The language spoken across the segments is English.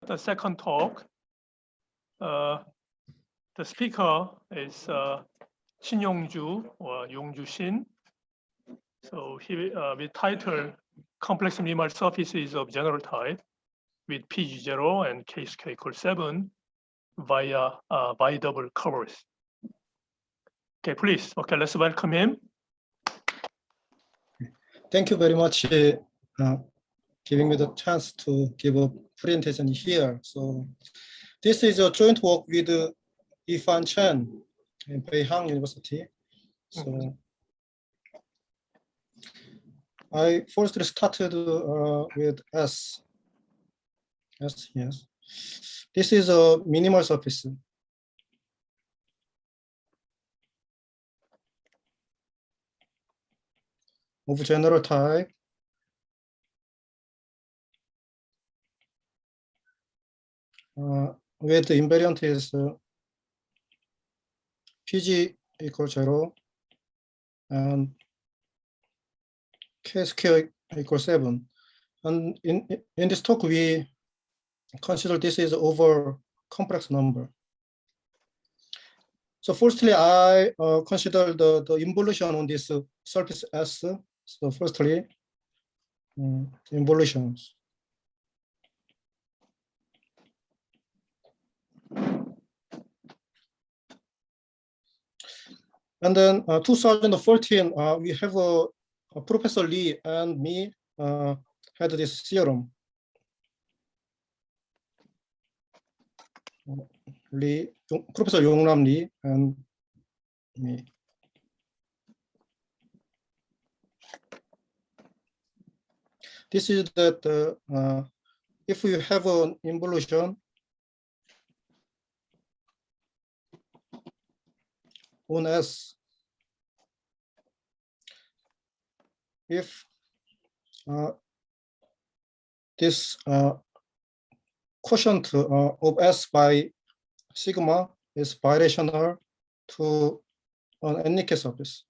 the second talk. The speaker is Shin or Yongju Shin. So he with title Complex Minimal Surfaces of General Type with PG0 and K-square equals 7 via bi-double curves. Okay, please. Okay, let's welcome him. Thank you very much giving me the chance to give a presentation here. So this is a joint work with Ifan Chen in Beihang University. So I first started with S. Yes. This is a minimal surface. Of general type. Where the invariant is PG equals 0 and K square equals 7. And in this talk, we consider this is over complex number. So firstly, I consider the involution on this surface S. So firstly, involutions. And then 2014, we have Professor Lee and me had this theorem. Professor Yongnam Lee and me. This is that if you have an involution on S, if this quotient of S by sigma is bilateral to an NK surface.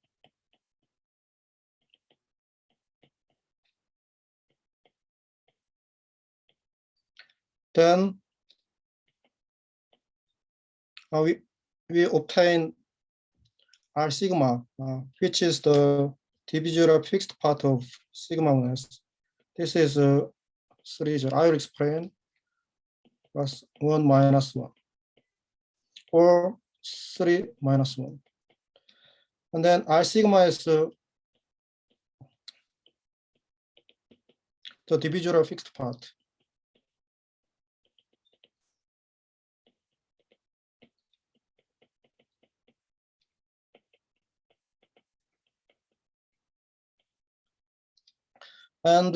Then we obtain R sigma, which is the divisory fixed part of sigma on S. This is 3. I will explain plus 1 minus 1 or 3 minus 1. And then R sigma is the divisory fixed part. And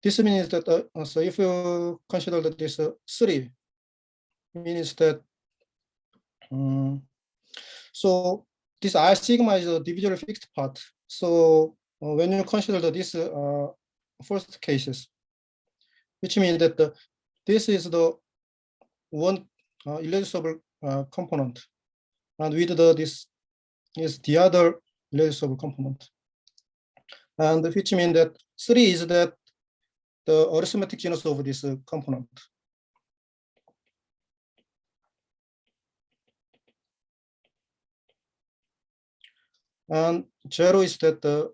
this means that so if you consider that this 3 means that so this R sigma is a divisory fixed part. So when you consider that this first cases, which means that this is the one irreducible component, and with this is the other irreducible component, and which means that 3 is that the arithmetic genus of this component. And 0 is that the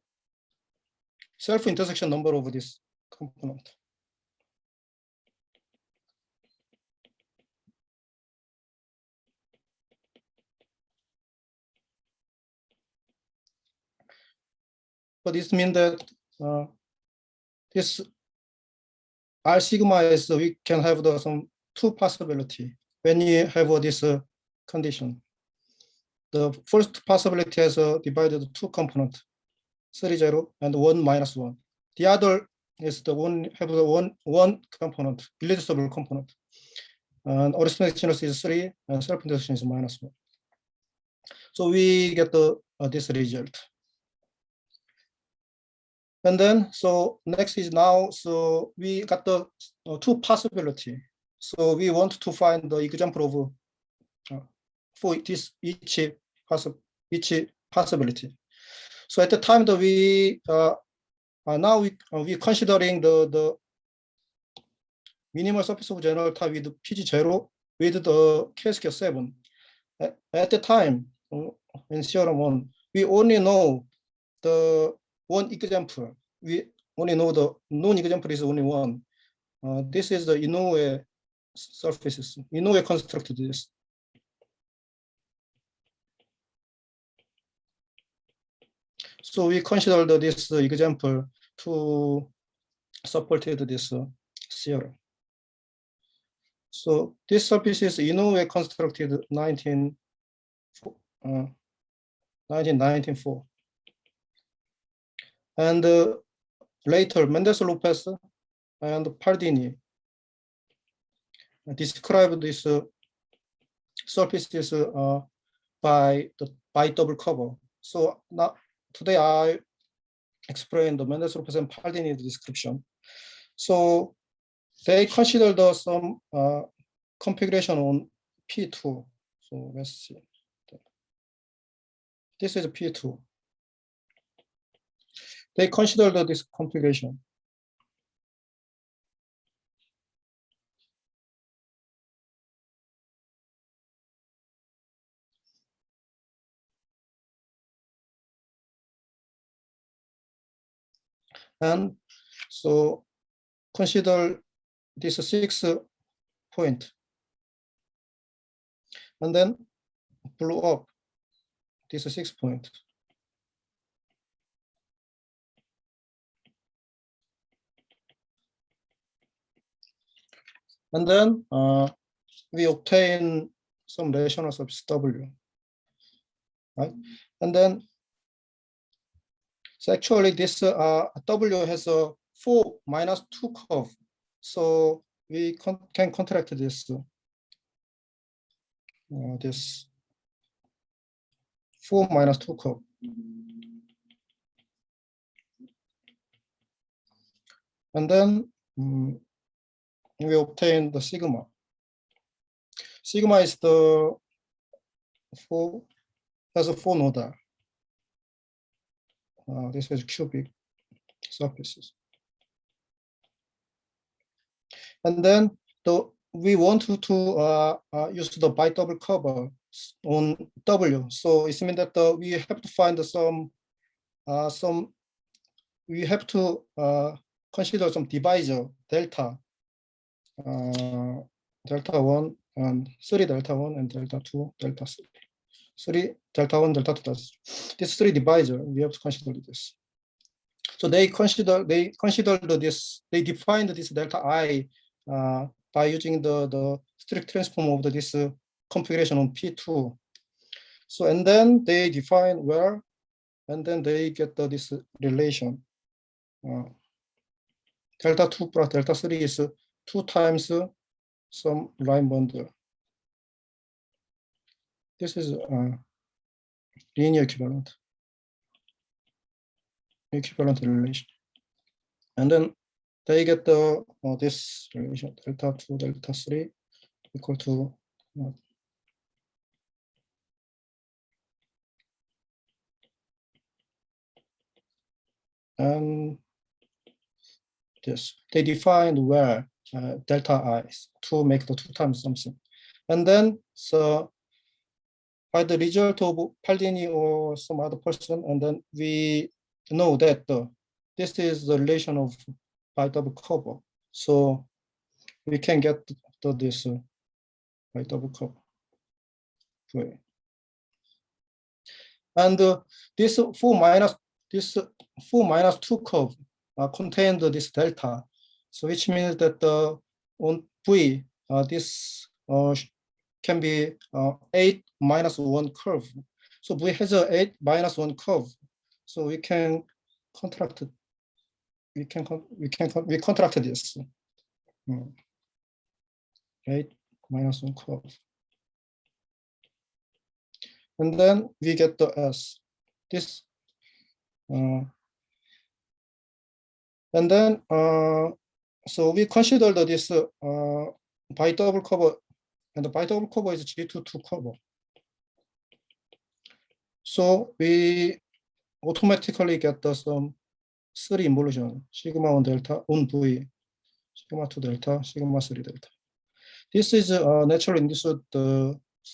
self-intersection number of this component. But this means that this R sigma is we can have some 2 possibility when you have this condition. The first possibility has divided 2 components, 3, 0, and 1 minus 1. The other is the one component, irreducible component. And arithmetic genus is 3, and self-intersection is minus 1. So we get this result. And then, so next is now, so we got the 2 possibility. So we want to find the example of for this each possibility. So at the time that we now we considering the minimal surface of general type with PG0 with the K-scale 7. At the time, in theorem 1, we only know the one example. We only know the known example is only one. This is the Inoue surfaces. Inoue constructed this. So we considered this example to support this theorem. So this surface is Inoue constructed 1994. And later Mendes-Lopez and Pardini described this surfaces by double cover. So now today I explain the Mendes-Lopez and Pardini description. So they considered some configuration on P2. So let's see. This is P2. They considered this configuration. And so consider this 6 point. And then blow up this 6 point. And then we obtain some rational surface W, right? And then, so actually this W has a 4 minus 2 curve. So we can contract this, this 4 minus 2 curve. And then we obtain the sigma. Sigma is the has a 4 nodal. This is cubic surfaces. And then we want to use the bi-double cover on W. So it means that we have to find we have to consider some divisor delta, delta 1 and 3 delta 1 and delta 2 delta 3. 3 delta 1 delta 2 this 3 divisor, we have to consider this. So they considered this, they defined this delta I by using the strict transform of this configuration on P2. So and then they define where, and then they get this relation. Delta 2 plus delta 3 is 2 times some line bundle. This is linear equivalent relation. And then they get the this relation delta 2 delta 3 equal to and this. They defined where delta I is to make the 2 times something. And then so by the result of Pardini or some other person, and then we know that this is the relation of bi-double cover. So we can get this bi-double cover. Okay. And this 4 minus 2 curve contained this delta. So which means that on V, this can be 8 minus 1 curve. So V has a 8 minus 1 curve. So we can contract. We contract this 8 minus 1 curve. And then we get the S. This and then so we consider this bi-double cover, and the bi-double cover is G22 cover. So we automatically get some 3 involution sigma 1 delta on V. sigma 2 delta, sigma 3 delta. This is a naturally induced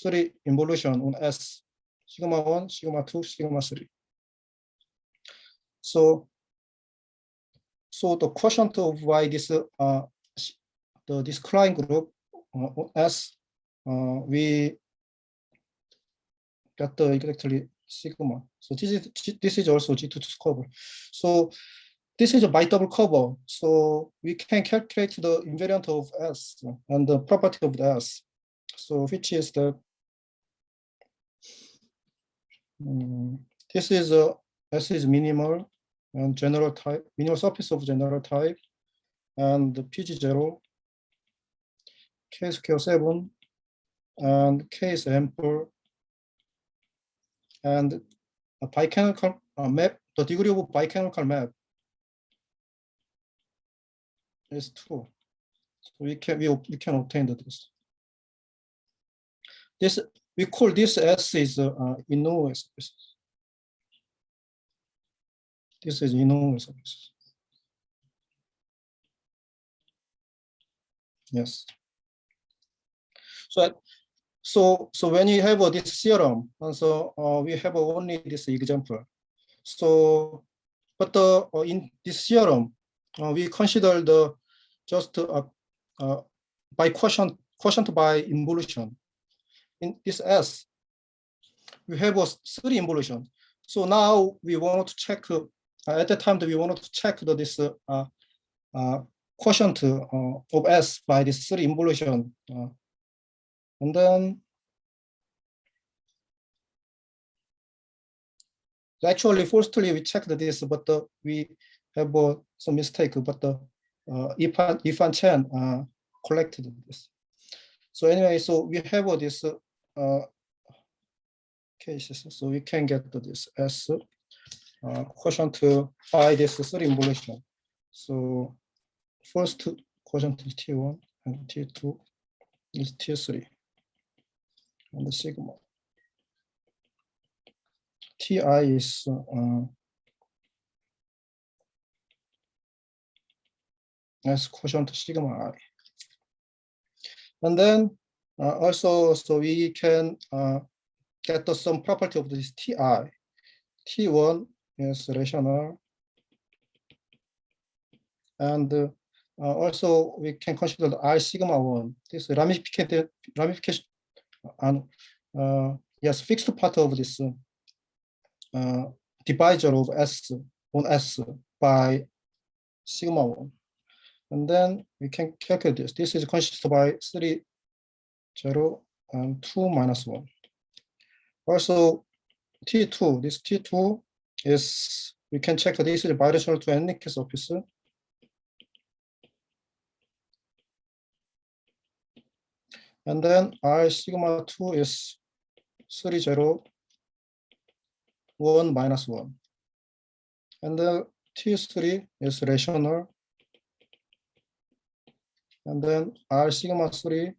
three involution on S, sigma 1, sigma 2, sigma 3. So the quotient of Y this this Klein group on S, we got the exactly sigma. So this is also G2 cover. So this is a bi-double cover. So we can calculate the invariant of S and the property of the S. So which is the this is S is minimal and general type, minimal surface of general type, and the PG0, K square 7, and K is ample, and a bicanonical map, the degree of bicanonical map is 2. So we can obtain this. This we call this S is Inoue surface. This is Inoue surface. Yes. So when you have this theorem, and so we have only this example. So, but in this theorem, we consider the just by quotient by involution. In this S, we have a 3 involution. So now we want to check. At that time, we wanted to check this quotient of S by this 3 involution, and then actually firstly we checked this, but we have some mistake. But Ifan Chen collected this. So anyway, so we have this cases, so we can get this S quotient by this 3 involution. So first quotient is T1 and T2 is T3 and the sigma. Ti is as quotient sigma I. And then also, so we can get some property of this Ti. T1 is rational. And also we can consider the I sigma 1. This ramification and yes, fixed part of this divisor of S on S by sigma 1. And then we can calculate this. This is consisted by 3, 0, and 2 minus 1. Also, T2, this T2 is, we can check that this is birational to any surface. And then I sigma 2 is 3, 0, 1 minus 1. And then T3 is rational. And then R sigma 3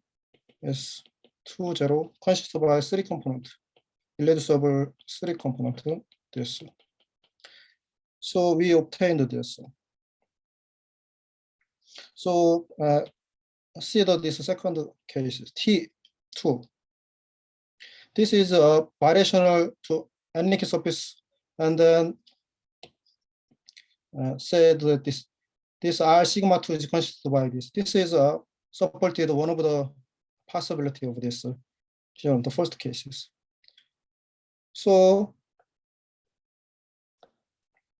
is 2, 0, consisted by 3 component, irreducible 3 component, this. So we obtained this. So see that this second case, T2. This is a birational to anyc surface, and then said that this R sigma 2 is consisted by this. This is supported one of the possibility of this here in the first cases. So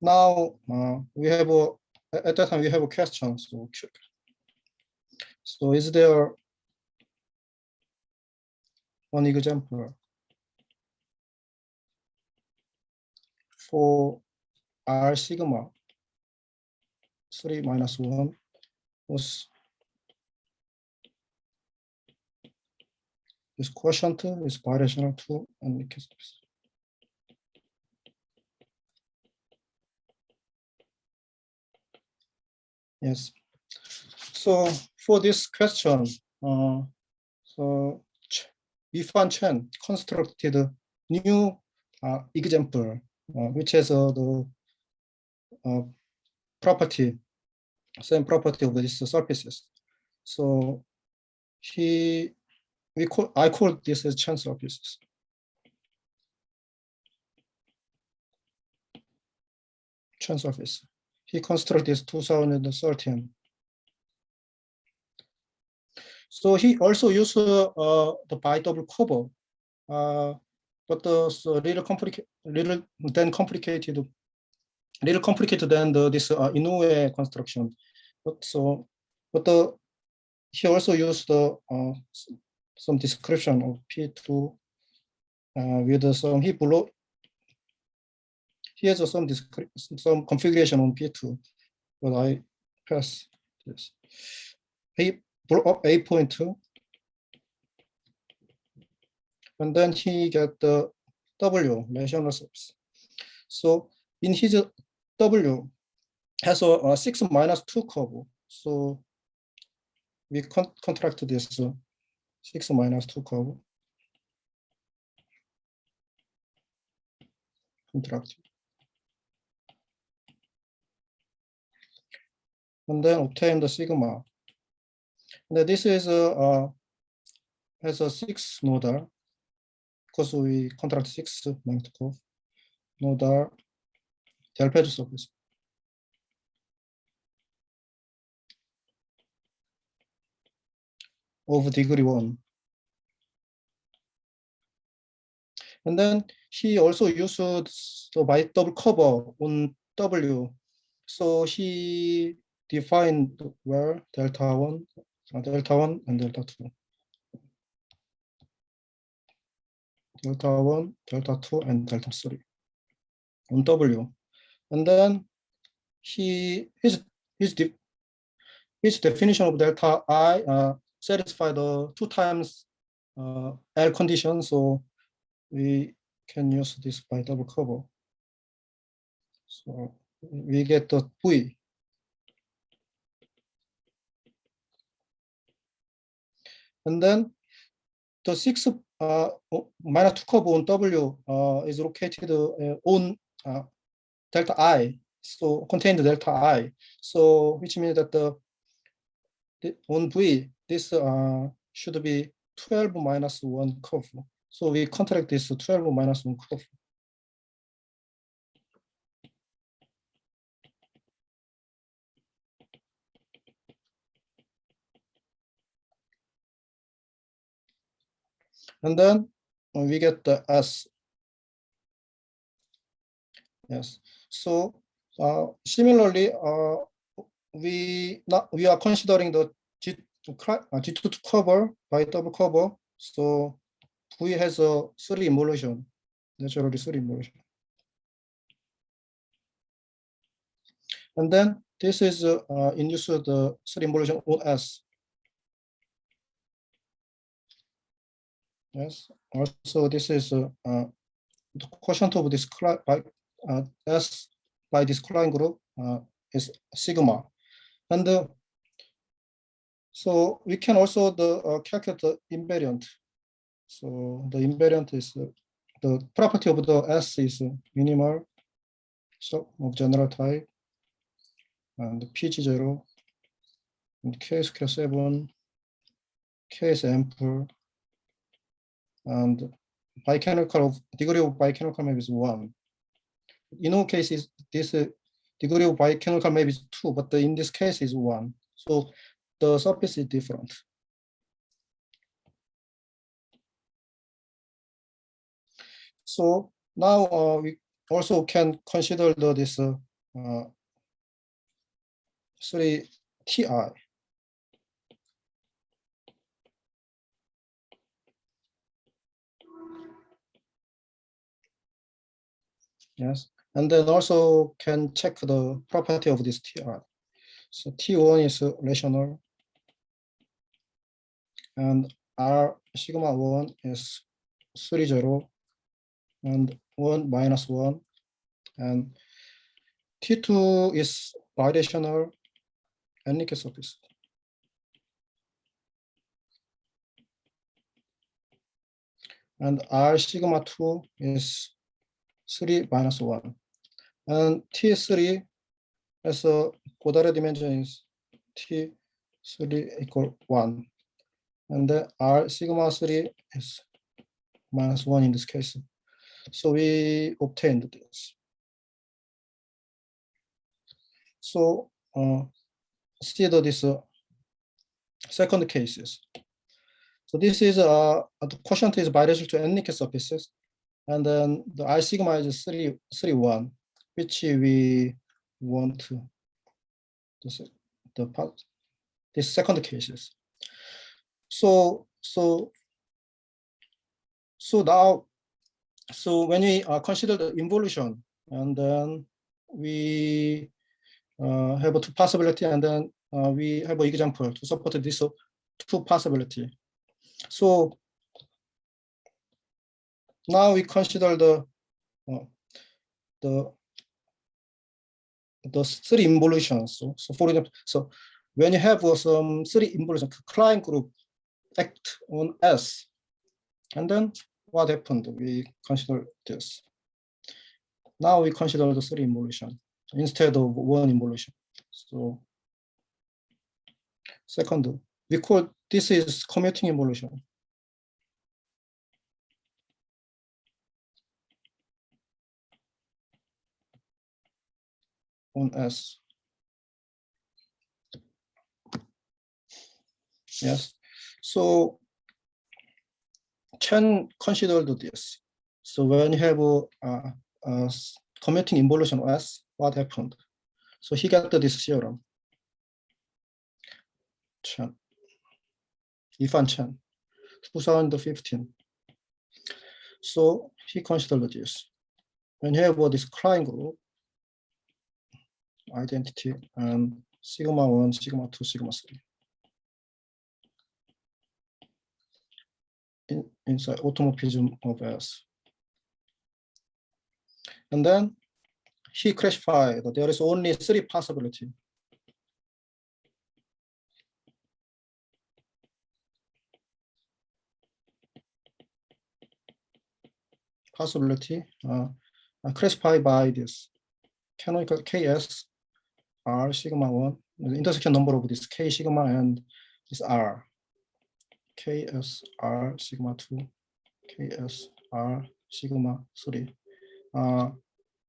now we have at that time we have a question. So is there one example for R sigma 3 minus 1 was this quotient is birational to anyc surface. Yes. So for this question, so Ifan Chen constructed a new example, which has the property same property of these surfaces. So I call this as Shin surfaces. Shin surface. He constructed this 2013. So he also used the bi-double cover, but little complicated than this Inoue construction. But he also used some description of P2 with some he has some configuration on P2, but I pass this. He blew up A.2, and then he got the W rational surface. So in his W has a 6-2 curve. So we contract this 6-2 curve. Contract. And then obtain the sigma. And this is has a 6 nodal, because we contract 6 magnetic curve nodal delpage surface. Of degree 1. And then he also used the bi-double cover on W. So he defined where delta 1 and delta 2. Delta 1, delta 2, and delta 3 on W. And then his definition of delta I satisfy the 2 times L condition. So we can use this bi-double cover. So we get the V. And then the 6 -2 curve on W is located on delta I, so contained delta I. So which means that on V, this should be 12 - 1 curve. So we contract this 12 - 1 curve. And then we get the S. Yes. So similarly, we are considering the G2 cover bi-double cover. So V has a 3 emulsion, naturally 3 emulsion. And then this is induced the 3 emulsion on S. Yes. Also, this is the quotient of this S by this Klein group is sigma. And so we can also calculate the invariant. So the invariant is the property of the S is minimal, so of general type, and PG0, and K square 7, K is ample, and degree of bicanonical map is 1. In all cases, this degree of bicanonical map is 2, but in this case is 1. So the surface is different. So now we also can consider this 3 Ti. Yes, and then also can check the property of this Ti. So T1 is rational, and R sigma 1 is 3, 0, and 1 - 1, and T2 is birational and nickel surface. And R sigma 2 is 3 - 1, and T3 as a Godard dimension is T3 equal 1. And then R sigma 3 is -1 in this case. So we obtained this. So see this second cases. So this is the quotient is bilateral to n-equal surfaces, and then the I sigma is 3, 1, which we want to this second cases. So now, so when we consider the involution, and then we have two possibility, and then we have an example to support this two possibility. So now we consider the three involutions. So for example, so when you have some three involution, Klein group act on S, and then what happened? We consider this. Now we consider the three involution instead of one involution. So second, we call this is commuting involution. On S. Yes. So Chen considered this. So when you have a commuting involution S, what happened? So he got this theorem. Chen. Ifan Chen, 2015. So he considered this. When you have this Klein group identity and sigma 1, sigma 2, sigma 3. Inside automorphism of S. And then he classified that there is only three possibility. Classified by this canonical KS R sigma 1, the intersection number of this K sigma and this R. KS R sigma 2, KS R sigma 3.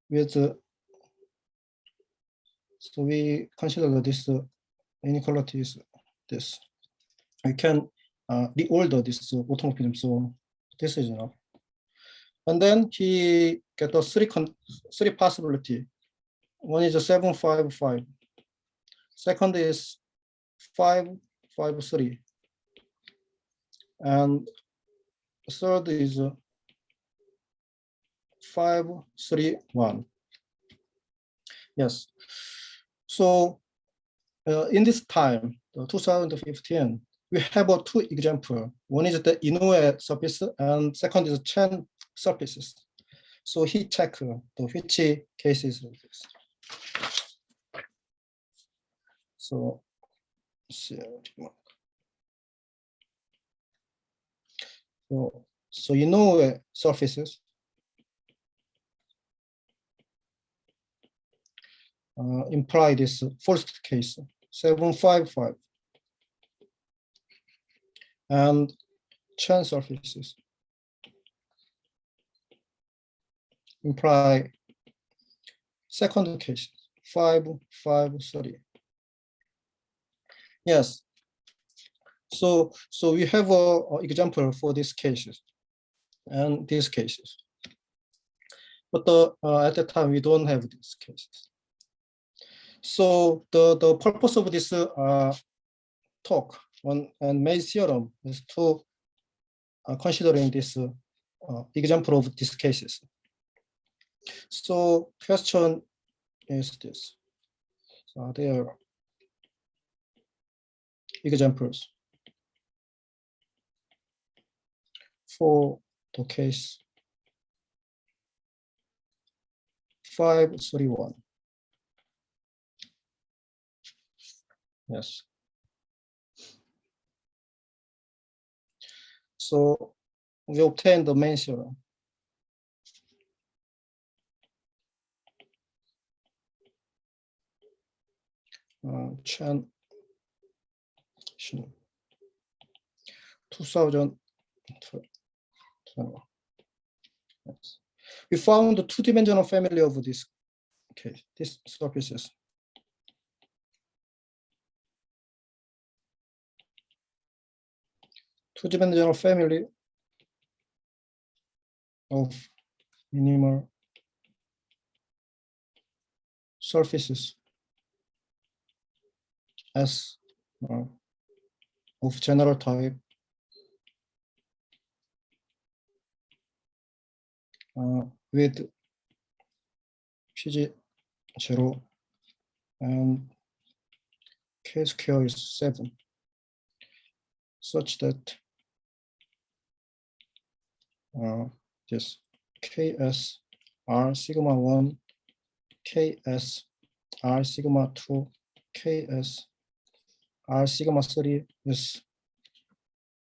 With so we consider this inequality is this. We can reorder this automorphism, so this is enough. And then he get the three possibility. One is a 755. Second is 553. And third is 531. Yes. So in this time, 2015, we have two examples. One is the Inoue surface, and second is Chen surfaces. So he checked which cases of this. So Inoue surfaces. Imply this first case, 755. And Chen surfaces imply second case, 553. Yes. So we have an example for these cases and these cases. But at the time, we don't have these cases. So the purpose of this talk and main theorem is to considering this example of these cases. So question is this. So there are examples for the case 531. Yes. So we obtain the main theorem. Chen Shin 2012. Yes. We found the two-dimensional family of this. Okay, these surfaces. Two-dimensional family of minimal surfaces S of general type with PG 0 and K square is 7, such that this KS R sigma 1, KS R sigma 2, KS R sigma 3 is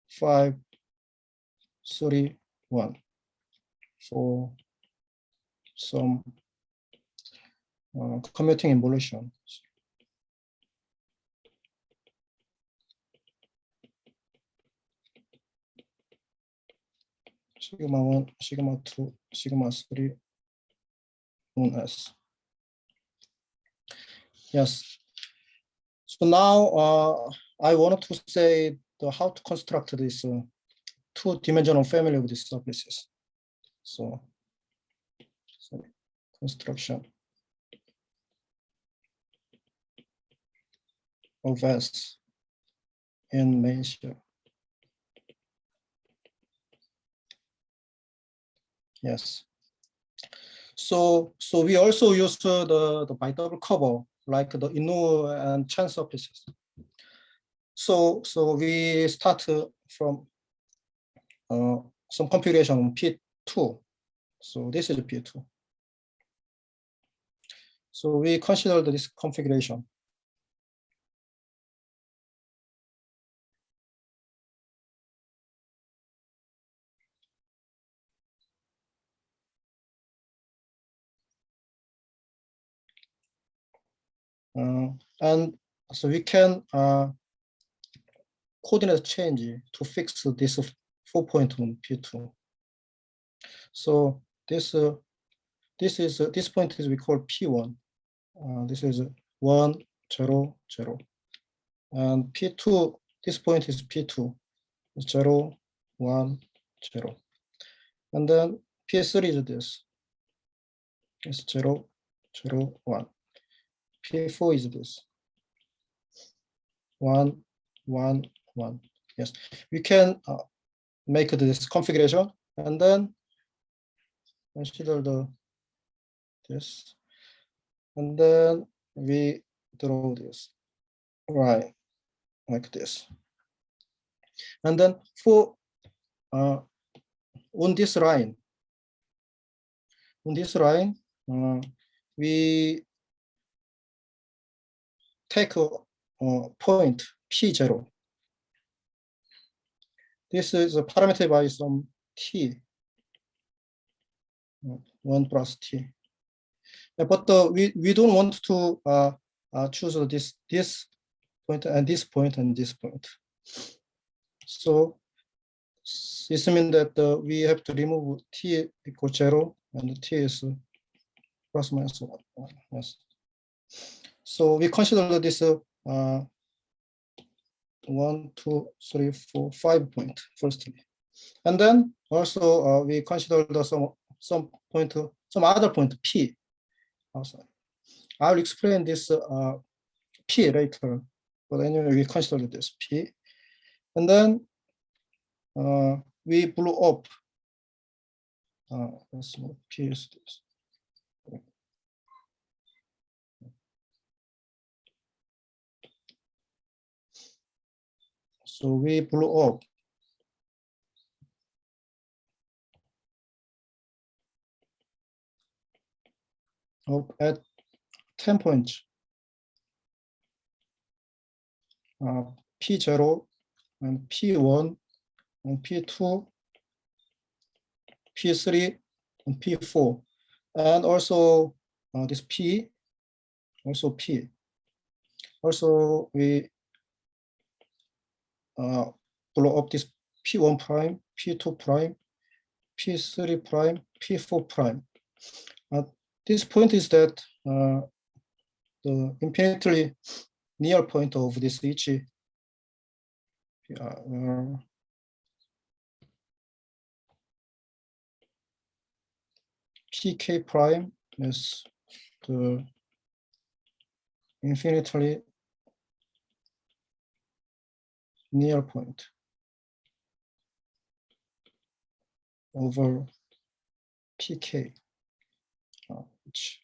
5, 3, 1 for some commuting involution. Sigma 1, sigma 2, sigma 3 on S. Yes. So now I wanted to say how to construct this two-dimensional family of these surfaces. So construction of S in main shell. Yes. So we also use the bi-double cover like the Inu and Chen surfaces. So we start from some computation on P2. So this is P2. So we consider this configuration. And so we can coordinate change to fix this 4-point on P2. So this point is we call P1. This is 1, 0, 0. And P2, this point is P2, 0, 1, 0. And then P3 is this. It's 0, 0, 1. P4 is this. 1, 1, 1. Yes, we can make this configuration and then consider this, and then we draw this right like this. And then for on this line, we take a point P0. This is parametered by some T, 1 plus T. But we don't want to choose this point and this point and this point. So this means that we have to remove T equals 0 and T is plus minus 1. Yes. So we consider this 1, 2, 3, 4, 5 point firstly, and then also we consider some other point P outside. I'll explain this P later, but anyway we consider this P, and then we blew up. P is this. So we blew up at 10 points. P0 and P1 and P2, P3 and P4, and also this P, also P. Also we blow up this P1 prime, P2 prime, P3 prime, P4 prime. This point is that the infinitely near point of this each PK prime is the infinitely near point over PK, which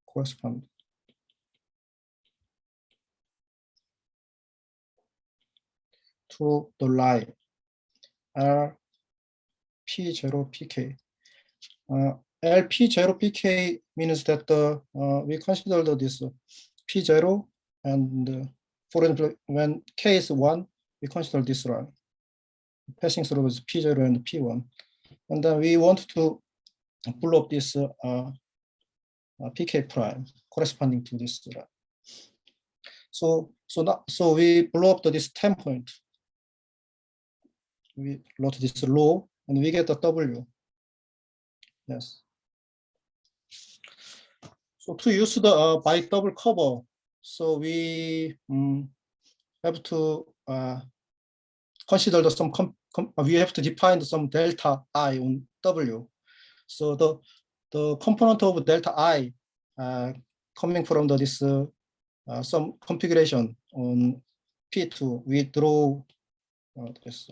correspond to the line R P0 PK. LP0 PK means that we consider this P0, and for example, when K is 1, we consider this line passing through with P0 and P1, and then we want to blow up this PK prime corresponding to this line. So we blow up this 10 point. We load this low, and we get the W. Yes. So to use the by double cover, so we have to consider we have to define some delta I on W. So the component of delta I coming from this some configuration on P2, we draw this.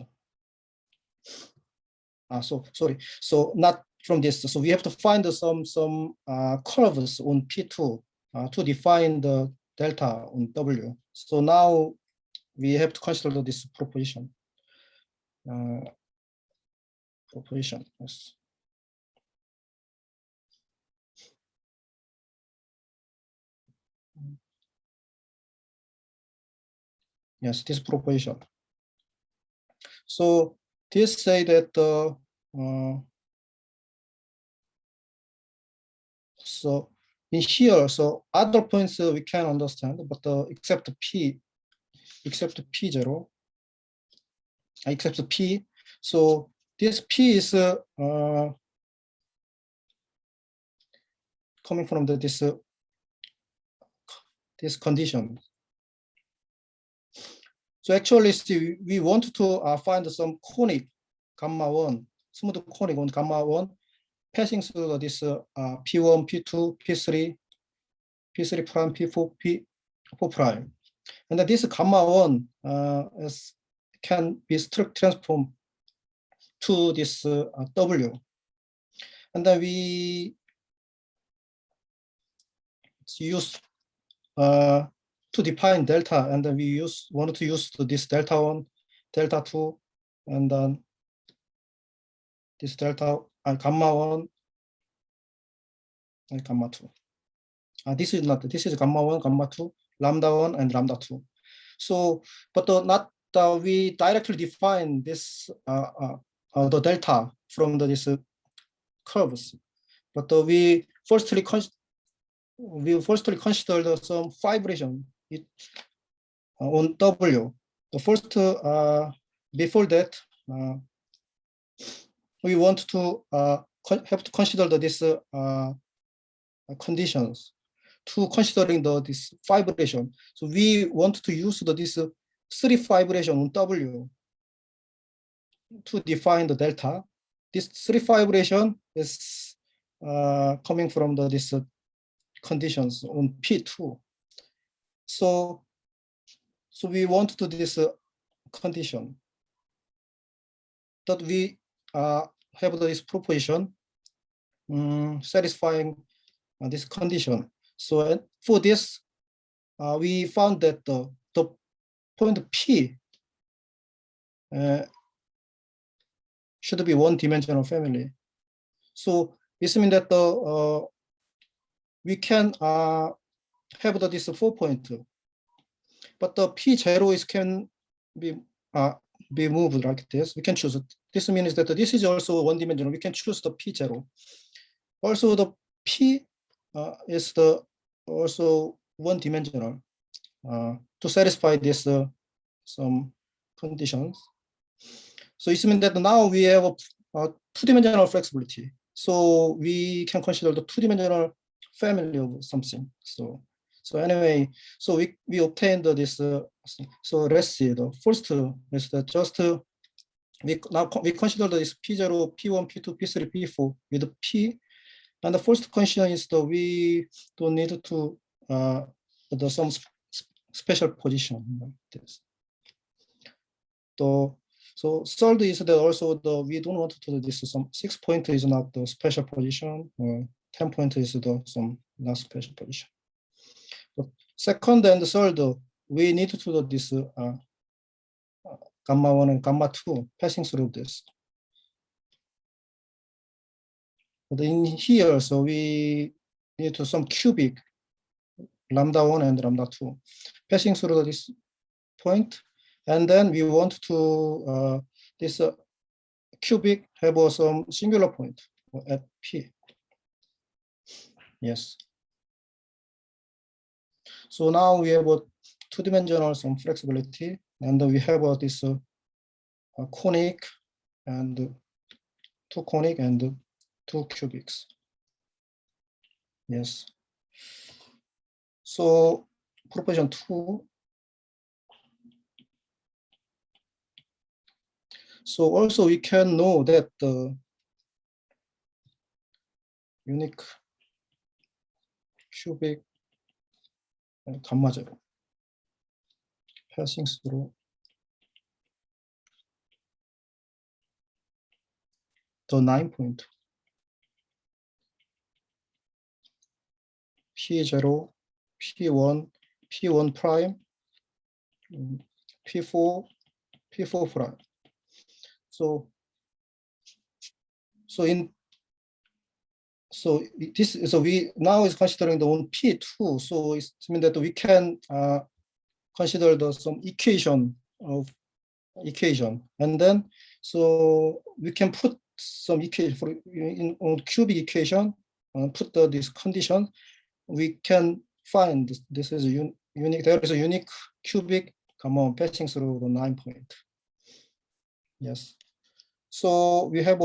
So not from this. So we have to find some curves on P2 to define the delta on W. So now we have to consider this proposition. Yes. Yes, this proposition. So this say that so in here, so other points we can understand, but except P0, except P. So this P is coming from this condition. So actually, we want to find some conic gamma 1, smooth conic on gamma 1, passing through this P1, P2, P3 prime, P4, P4 prime. And this gamma 1 can be transformed to this W. And then we use to define delta, and then we want to use this delta 1, delta 2, and then this delta gamma 1 and gamma 2. This is gamma 1, gamma 2, lambda 1, and lambda 2. So, but not we directly define this the delta from this curves, but we firstly consider some vibration on W. The first before that we want to have to consider this conditions to considering this vibration. So we want to use this 3 vibration on W to define the delta. This 3 vibration is coming from this conditions on P2. So we want to do this condition that we have this proposition satisfying this condition. So for this, we found that the point P should be one-dimensional family. So this means that we can have this 4 point, but the P0 can be moved like this. We can choose it. This means that this is also one-dimensional. We can choose the P0. Also, the P is also one-dimensional to satisfy this some conditions. So it means that now we have a two-dimensional flexibility. So we can consider the two-dimensional family of something. So anyway, so we obtained this. So let's see. The first is that just we consider this P0, P1, P2, P3, P4 with P. And the first condition is that we don't need to some special position like this. So third is that also we don't want to do this. Some 6 point is not the special position, or 10 point is the some not special position. But second and third, we need to do this gamma 1 and gamma 2 passing through this. But in here, so we need to some cubic lambda 1 and lambda 2 passing through this point. And then we want to this cubic have some singular point at P. Yes. So now we have a two-dimensional some flexibility, and we have this conic and two conic and two cubics. Yes. So proposition 2. So also we can know that the unique cubic gamma zero passing through the 9 point P0, P1, P1 prime, P4, P4 prime. So this is we now is considering the one P2. So it means that we can consider the some equation, and then so we can put some equation for in on cubic equation, put this condition. We can find this is a unique. There is a unique cubic gamma passing through the 9 point. Yes. So we have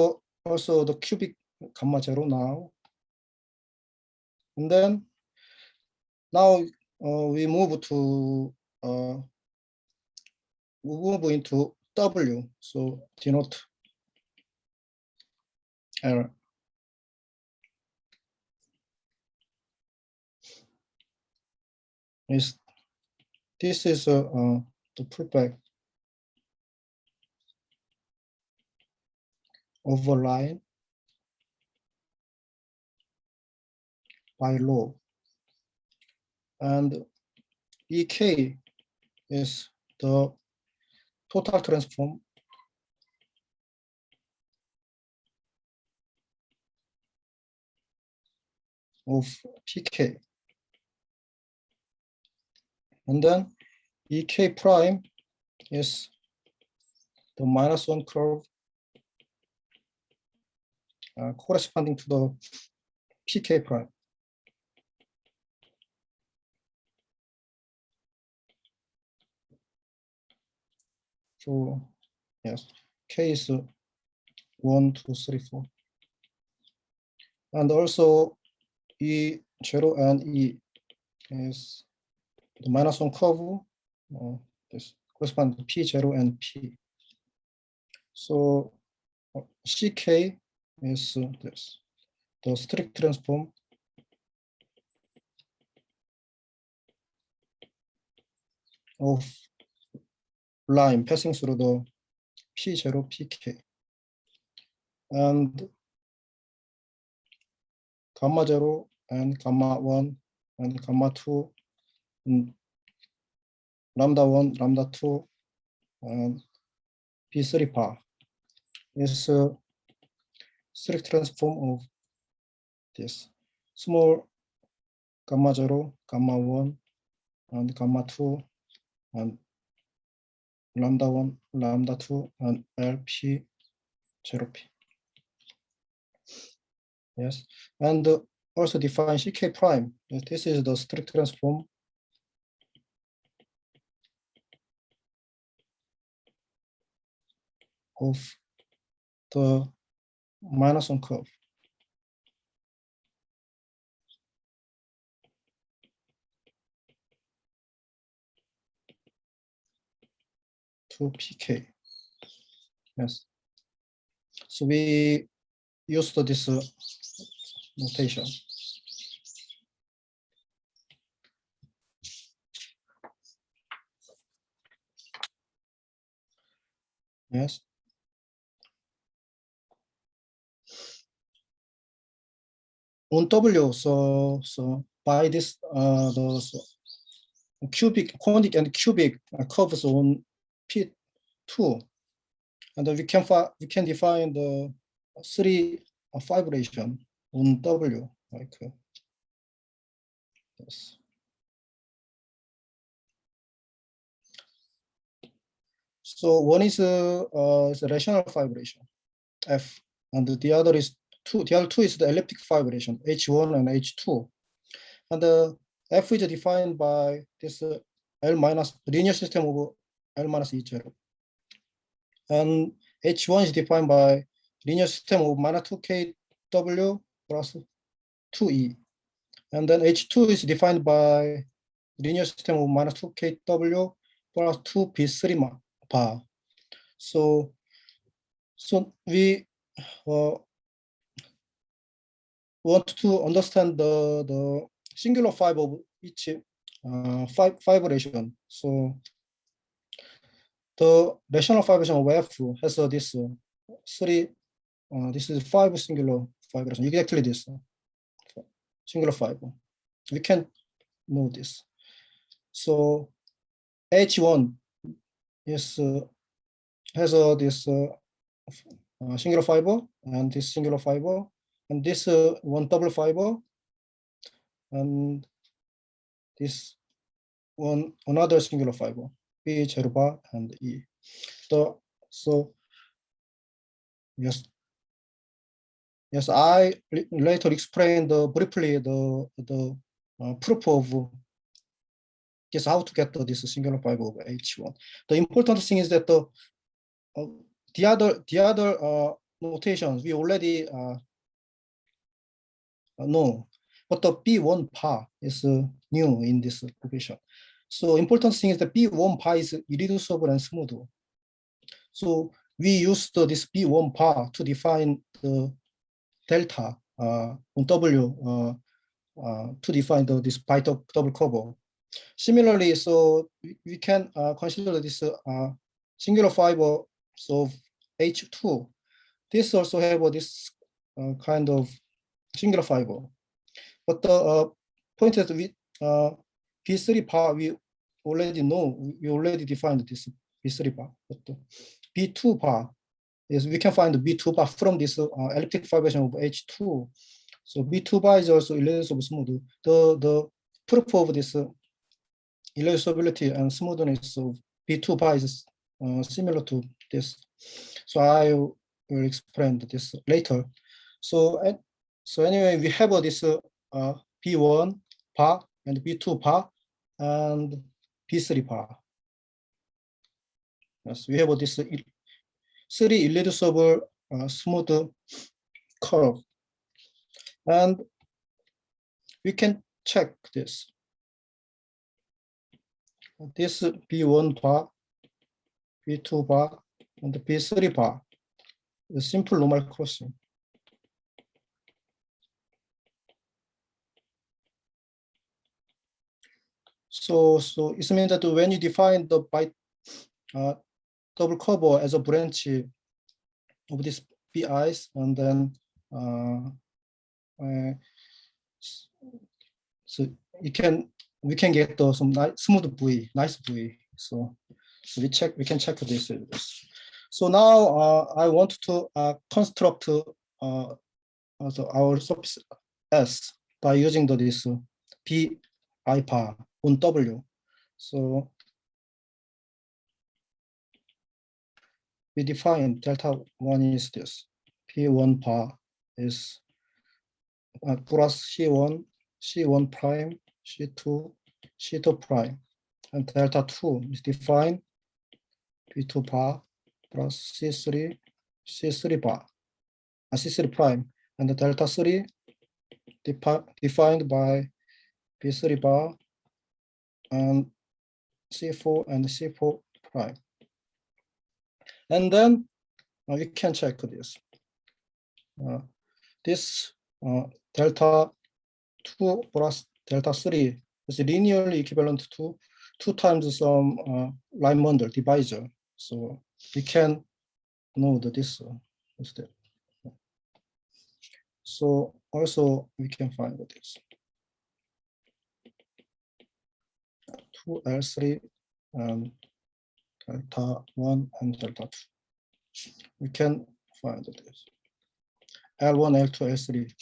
also the cubic gamma zero now. And then now we move to move into W. So denote error. This is the pullback over line by law, and EK is the total transform of PK. And then EK prime is the -1 curve corresponding to the PK prime. So yes, K is 1, 2, 3, 4. And also E0 and E is the -1 curve. This corresponds to P0 and P. So CK is this, the strict transform of line passing through the P0, PK. And gamma 0 and gamma 1 and gamma 2 and lambda 1, lambda 2 and P3 bar is a strict transform of this small gamma 0, gamma 1 and gamma 2 and lambda 1, lambda 2 and LP 0P. Yes, and also define CK prime. This is the strict transform of the minus one curve. To PK. Yes. So we used this notation. Yes. On W, so by this the cubic, conic and cubic curves on P2, and we can define the three fibration on W like this. So one is a rational fibration F, and the other is two. The other two is the elliptic fibration H1 and H2, and the F is defined by this L minus linear system of L minus E0, and H1 is defined by linear system of minus 2kW plus 2E, and then H2 is defined by linear system of minus 2kW plus 2p3 bar. So we want to understand the singular fiber of each fibration. So the rational fibration of F has this three. This is 5 singular fibration. Exactly this singular fiber. We can know this. So H1 is has this singular fiber and this singular fiber and this one double fiber and this one another singular fiber B0 bar and E. So yes, I later explained briefly the proof of just how to get this singular fiber of H1. The important thing is that the other notations we already know, but the B1 pi is new in this provision. So important thing is that B1 pi is irreducible and smooth. So we used this B1 pi to define the delta on W to define this pi double cover. Similarly, so we can consider this singular fiber of H2. This also have this kind of singular fiber. But the point is we B3 bar we already know, we already defined this B3 bar. But the B2 bar is we can find the B2 bar from this elliptic fibration of H2. So B2 bar is also irreducible smooth. The proof of this irreducibility and smoothness of B2 bar is similar to this. So I will explain this later. So anyway, we have this B1 bar and B2 bar and B3 bar. Yes, we have this three irreducible smooth curve, and we can check this. This B1 bar, B2 bar, and B3 bar is simple normal crossing. So it means that when you define the double cover as a branch of this BIs, and then so we can get some smooth V, nice V. So we can check this. So now I want to construct our surface S by using this Pi bar on W. So we define delta 1 is this. P1 bar is plus C1 prime, C2 prime. And delta 2 is defined P2 bar plus C3 bar, C3 prime, and the delta 3 defined by B3 bar and C4 and C4 prime. And then we can check this. This delta 2 plus delta 3 is linearly equivalent to 2 times some line bundle divisor. So we can know that this instead. So also we can find this 2L3 and delta 1 and delta 2. We can find this L1, L2, L3.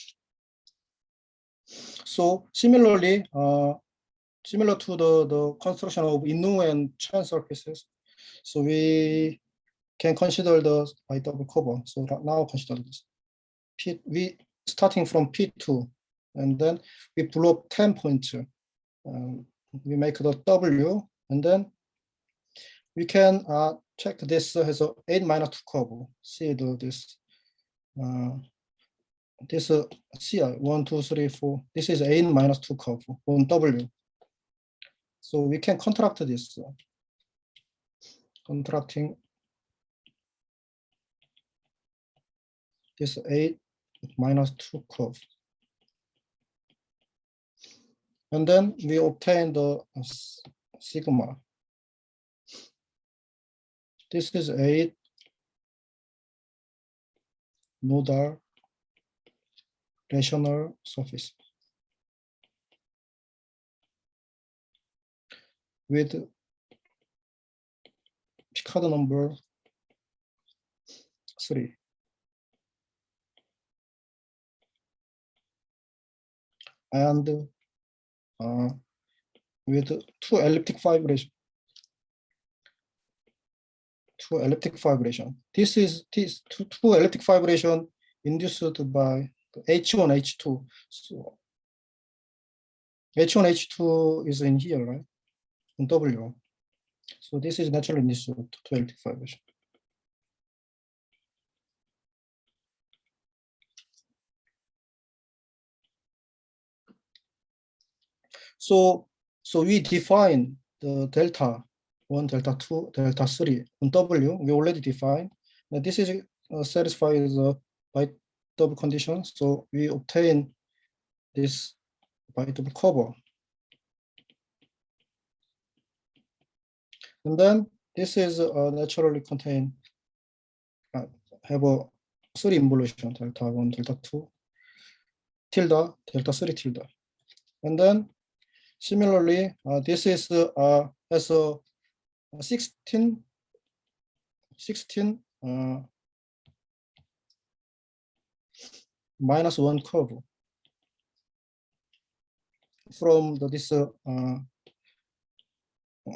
So similarly, similar to the construction of Inu and Chen surfaces, so we can consider the double cover. So now consider this. We starting from P2, and then we blow up 10 points. We make the W, and then we can check this as a 8 minus 2 curve. See this. This CI 1, 2, 3, 4. This is 8 minus 2 curve on W. So we can contract this. Contracting this 8 minus 2 curve. And then we obtain the sigma. This is 8 nodal rational surface with Picard number 3. And with 2 elliptic fibration. This is two elliptic fibration induced by H1, H2. So H1, H2 is in here, right? In W. So this is naturally induced to elliptic fibration. So we define the delta 1, delta 2, delta 3 on W. We already defined. Now this is satisfies by double condition. So we obtain this by double cover. And then this is naturally contain have a 3 involution, delta 1, delta 2, tilde, delta 3 tilde. And then similarly, this is has a 16 minus 1 curve from this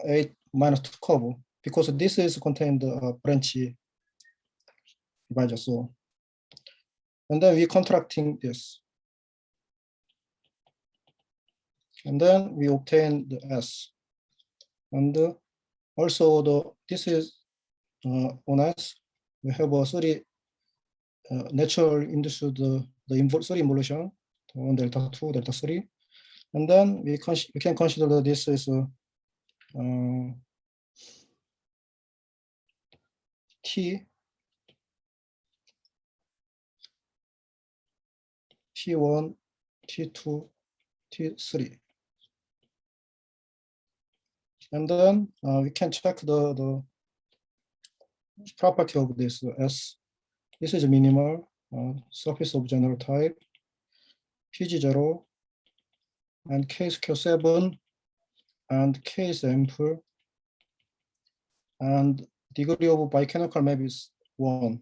8 minus 2 curve, because this is contained branch divisor. So, and then we contracting this, and then we obtain the S, and also this is on S. We have a 3 natural induced the 3 involution, 1 delta 2 delta 3, and then we can consider that this is T1, T2, T3. And then we can check the property of this S. This is minimal surface of general type, PG0, and K square 7, and K is ample, and degree of bicanonical map is 1.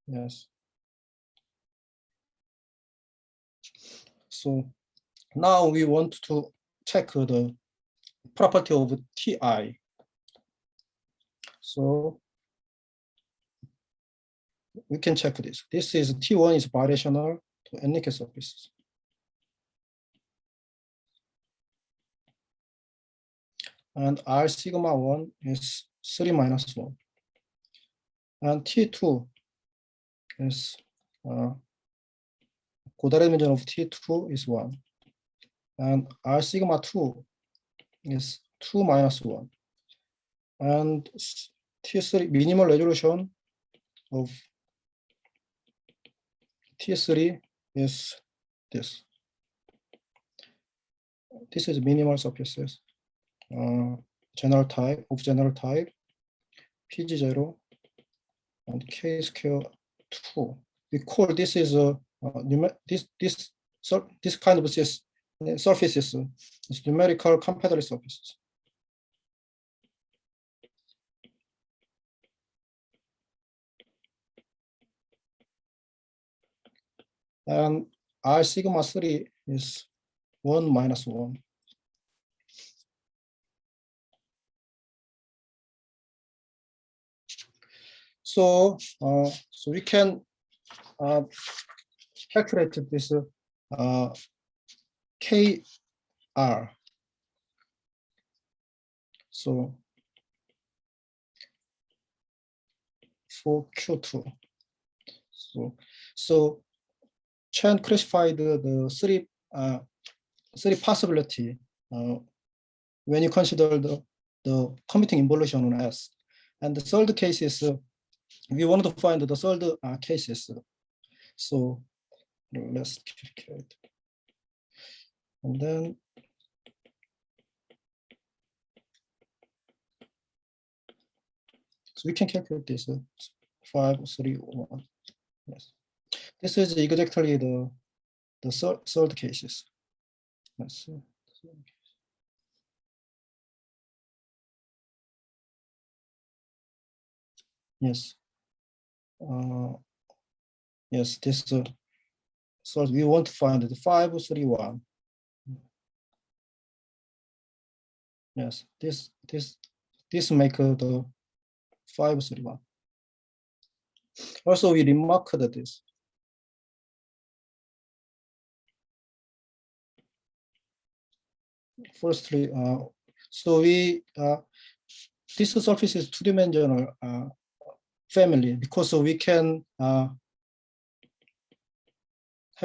Yes. So now we want to check the property of TI. So we can check this. This is T1 is birational to any surfaces. And R sigma 1 is 3 minus 1. And T2 is 고다른 dimension of T2 is 1. And R sigma 2 is 2 minus 1. And T3 minimal resolution of T3 is this. This is minimal surfaces. General type of general type PG0 and K square 2. We call this is this kind of surfaces is numerical compatible surfaces. And R sigma 3 is 1 minus 1. So we can calculate this KR. So for Q2. So Shin classified the three possibility when you consider the commuting involution on S. And the third case is we want to find the third cases. So let's calculate. And then so we can calculate this 5, 3, 1. Yes, this is exactly the third cases. Let's see. Yes. Yes, this so we want to find the 5, 3, 1. Yes, this make the 5, 3, 1. Also, we remarked this. Firstly, so we this surface is two-dimensional family because we can have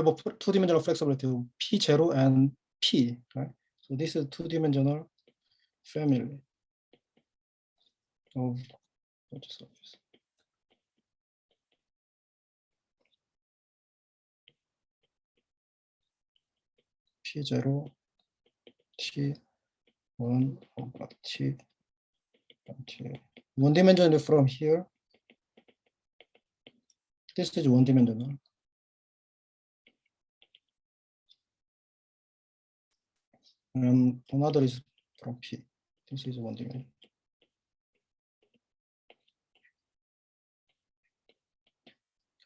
a two-dimensional flexibility of P0 and P, right? So this is two-dimensional family of the surface. P0, T1, T, one dimensional from here. This is one dimensional. And another is from P. This is one dimension.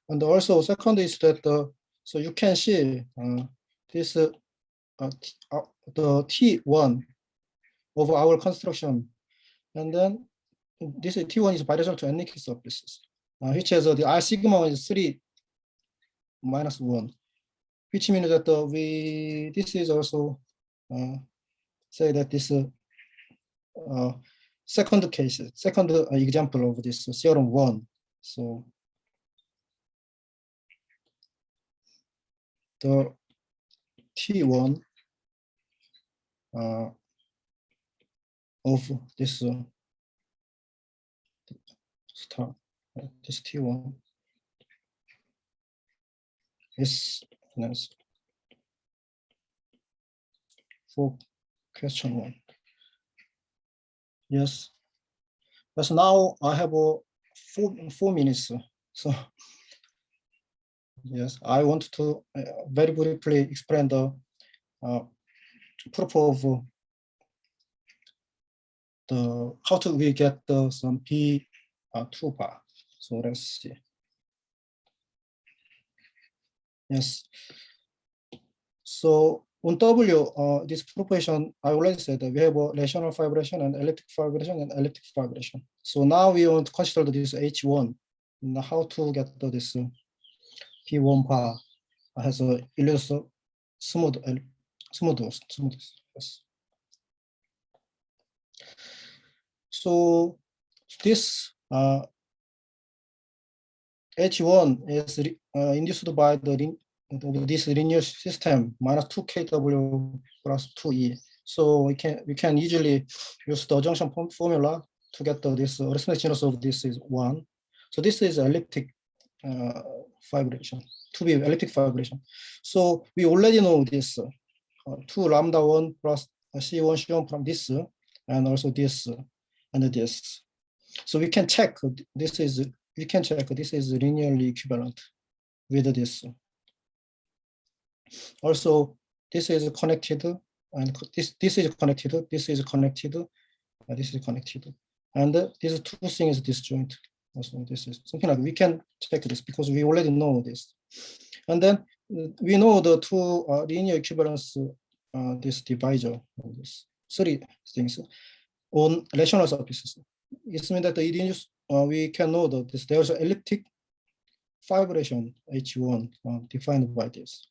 And also, second is that so you can see this the T1 of our construction, and then this T1 is bidirectional to any surfaces, which has the R sigma is 3 minus 1, which means that this is also say that this second case, second example of this theorem 1. So the T1 of this star, this T1 is for question 1. Yes. But now I have 4 minutes. So yes, I want to very briefly explain the proof of how to we get some P2 bar. So let's see. Yes. So on W, this proportion, I already said that we have a rational vibration and elliptic vibration and elliptic vibration. So now we want to consider this H1. Now how to get this P1 bar has a smooth. Yes. So this H1 is induced by this linear system minus 2kW plus 2E. So we can easily use the junction formula to get this arithmetic genus of this is 1. So this is elliptic fibration, to be elliptic fibration. So we already know this 2 lambda 1 plus C1 Shin from this and also this and this. So we can check this is linearly equivalent with this. Also, this is connected, and this is connected, this is connected, this is connected, and these two things disjoint. Also, this is something like we can check this because we already know this, and then we know the two linear equivalence. This divisor, this three things on rational surfaces. It means that we can know that there's an elliptic fibration H1 defined by this.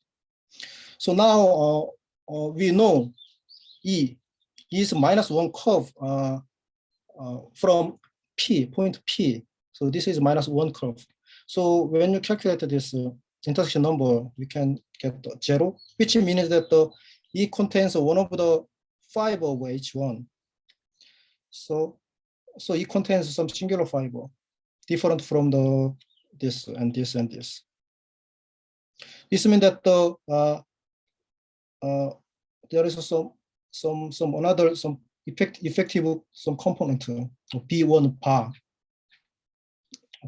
So now we know E is -1 curve from P, point P. So this is -1 curve. So when you calculate this intersection number, we can get 0, which means that the E contains one of the fiber of H1. So it contains some singular fiber, different from this and this and this. This means that there is some another effective component of B1 bar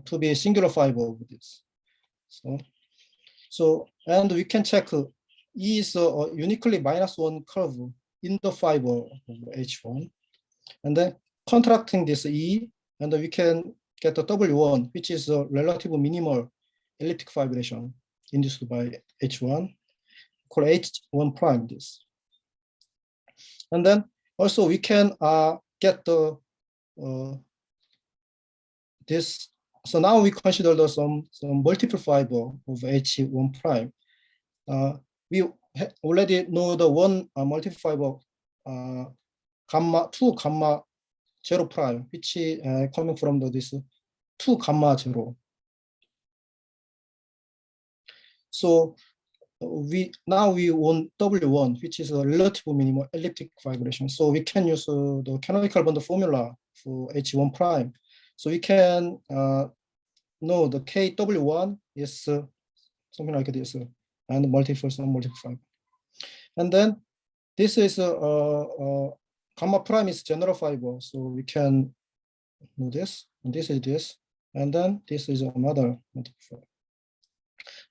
to be a singular fiber of this. So and we can check E is a uniquely -1 curve in the fiber of H1, and then contracting this E, and we can get the W1, which is a relative minimal elliptic fibration induced by H1, called H1 prime this. And then also we can get the this. So now we consider some multiple fiber of H1 prime. We already know the one multiple fiber gamma 2 gamma 0 prime, which coming from this 2 gamma 0. So we want W1, which is a relative minimal elliptic fibration. So we can use the canonical bond formula for H1 prime. So we can know the KW1 is something like this, and multiple fiber. And then this is gamma prime is general fiber, so we can know this, and this is this, and then this is another multiple fiber.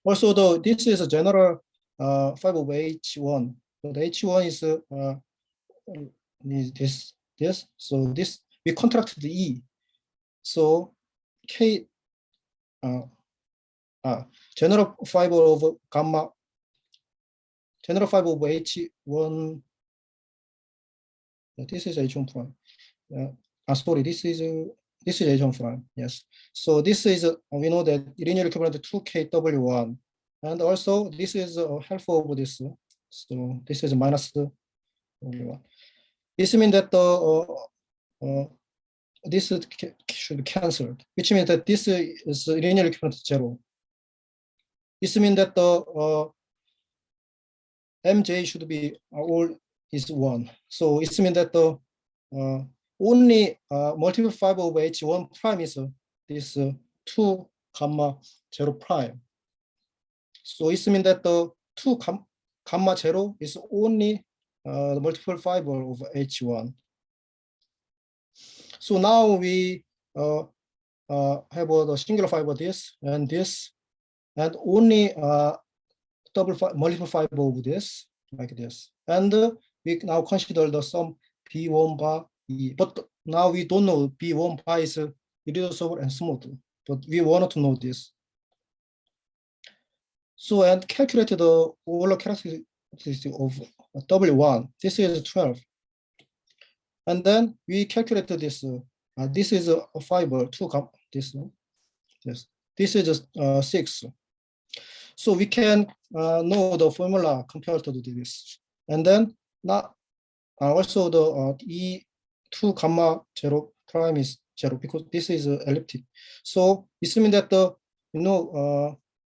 Also, this is a general fiber of H1, but H1 is this. So this we contract the E. So K general fiber of gamma, general fiber of H1. This is H1 prime. Sorry, this is H1 prime. Yes. So this is we know that linear equivalent to 2kW1, and also this is half of this. So this is -1. This means that this should be cancelled, which means that this is linear equivalent to 0. This means that the MJ should be all is 1. So it means that the only multiple fiber of H1 prime is this 2 gamma 0 prime. So it means that the 2 gamma 0 is only the multiple fiber of H1. So now we have the singular fiber this, and only multiple fiber of this, like this. And we now consider the sum B1 bar E. But now we don't know B1 bar is irreducible and smooth, but we wanted to know this. So and calculate the Euler characteristic of W1. This is 12. And then we calculated this. This is a fiber 2. This is 6. So we can know the formula compared to this. And then also the E2 gamma 0 prime is zero because this is elliptic. So it means that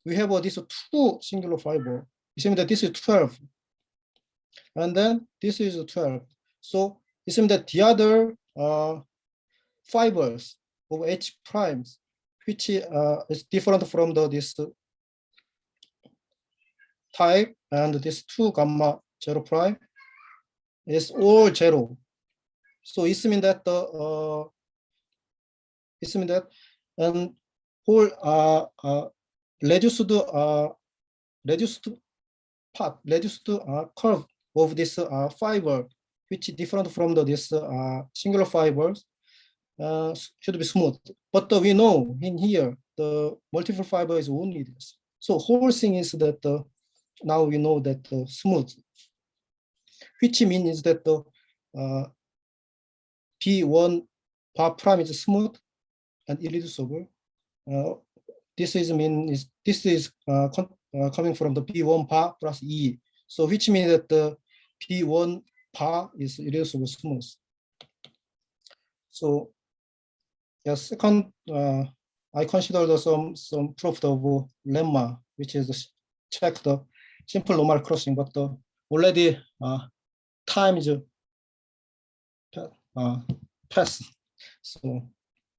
we have this two singular fiber. It means that this is 12, and then this is 12. So it means that the other fibers of H primes, which is different from this type, and this 2 gamma 0 prime is all 0. So it means that and whole reduced curve of this fiber, which is different from this singular fibers, should be smooth. But we know in here the multiple fiber is only this. So whole thing is that now we know that smooth, which means that the P1 bar prime is smooth and irreducible. This is coming from the P1 bar plus E. So which means that the P1 bar is irreducible smooth. So second, I considered some proof of lemma, which is check the simple normal crossing, but already time is passed. So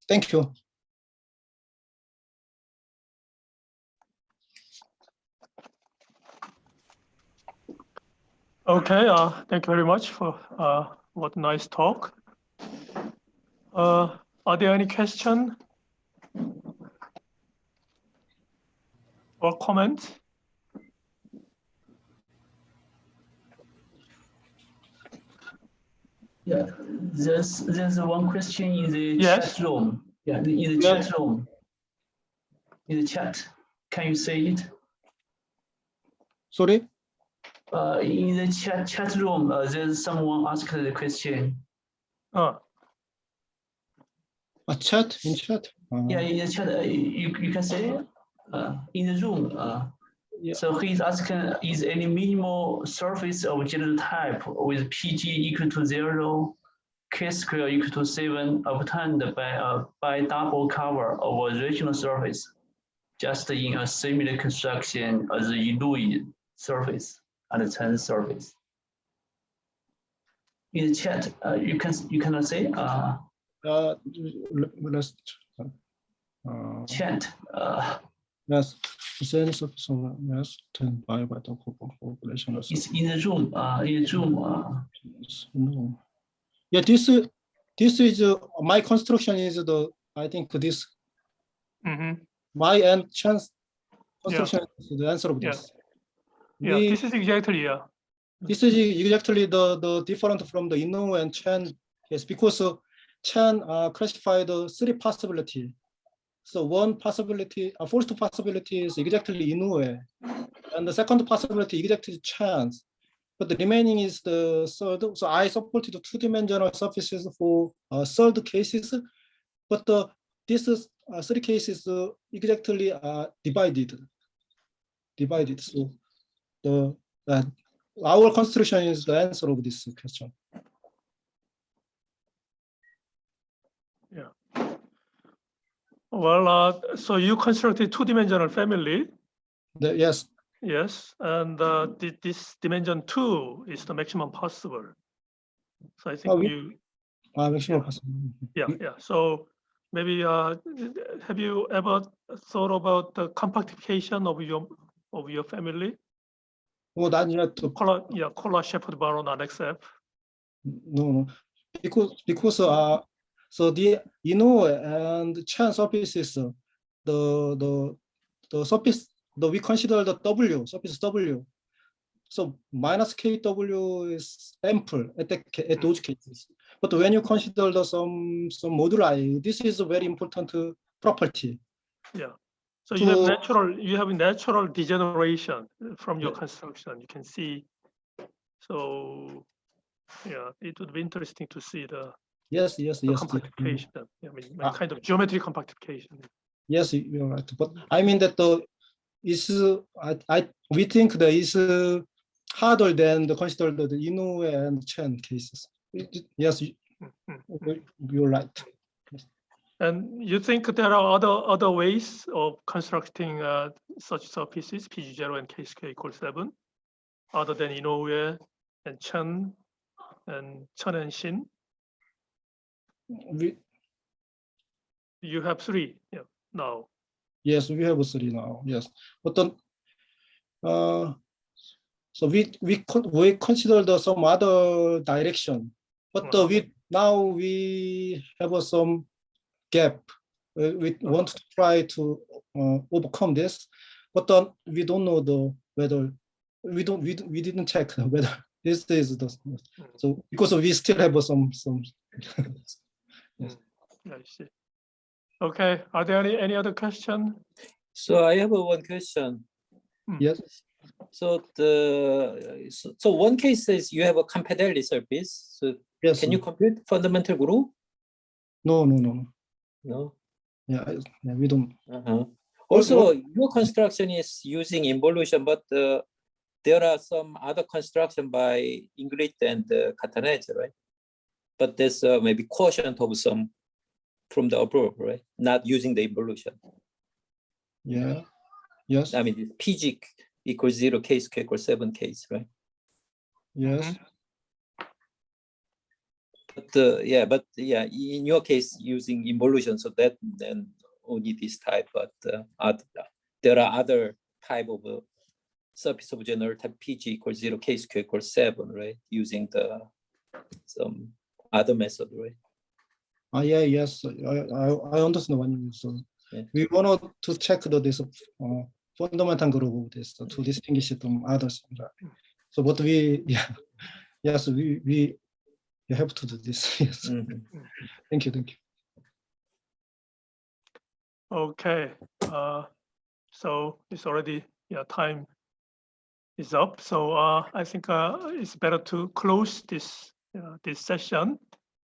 thank you. Okay, thank you very much for what nice talk. Are there any questions or comments? Yeah, there's one question in the Yes. chat room. Yeah, in the chat room. In the chat, can you say it? Sorry. In the chat room, there's someone asked the question. Oh, A chat in chat. Yeah, in the chat, you can say in the room. Yeah. So he's asking, is any minimal surface of general type with PG equal to 0, K square equal to 7 obtained by double cover of a rational surface, just in a similar construction as the Louis surface and the Chen surface? In the chat, you cannot say Let's chat. yes. Is there any surface of yes 10 by the population? It's in the room. In the room. No. Yeah, this is my construction is the I think this my and chance construction is the answer of this. Yeah, this is exactly This is exactly the different from the Inu and Chen case because Chen classified the 3 possibility. So one possibility, first possibility is exactly Inoue, and the second possibility exactly chance. But the remaining is the third. So I supported 2-dimensional surfaces for third cases, but this 3 cases exactly divided. So the our construction is the answer of this question. Yeah. Well, so you constructed 2-dimensional family. Yes. Yes, and this dimension 2 is the maximum possible. So I think maximum possible. Yeah. So maybe have you ever thought about the compactification of your family? Well, not yet. Kohler, Shepard, Baron, RXF. No, because so the and Chen surfaces the surface we consider the W surface W. So minus KW is ample at those cases. But when you consider some moduli, this is a very important property. Yeah. So you have natural degeneration from your construction. You can see. So yeah, it would be interesting to see the compactification. I mean, kind of geometric compactification. Yes, you're right. But I mean that we think that is harder than the consider the Inoue and Chen cases. Yes, you're right. And you think there are other ways of constructing such surfaces, PG0 and K2 equals 7, other than Inoue and Chen and Shin? You have 3 now. Yes, we have 3 now. Yes, but so we considered some other direction, but now we have some gap. We want to try to overcome this, but we don't know whether we didn't check whether this is the so because we still have some. Yes. I see. Okay, are there any other question? So I have one question. Yes. So so one case says you have a compatibility surface. So Yes. can you compute fundamental group? No. No. Yeah, we don't. Also, your construction is using involution, but there are some other construction by Ingrid and Catanese, right? But there's maybe quotient of some from the above, right? Not using the involution. Yeah. Yes. I mean, PG equals 0, K2 equals 7 case, right? Yes. But in your case, using involution, so that then only this type, but there are other type of surface of general type PG equals 0, K2 equals 7, right? Using some other method, right? Yeah, yes, I understand what you mean. So Yeah. we wanted to check this fundamental group this to distinguish it from others. So but yes, we have to do this. Yes. Thank you. Okay, so it's already time is up. So I think it's better to close this this session.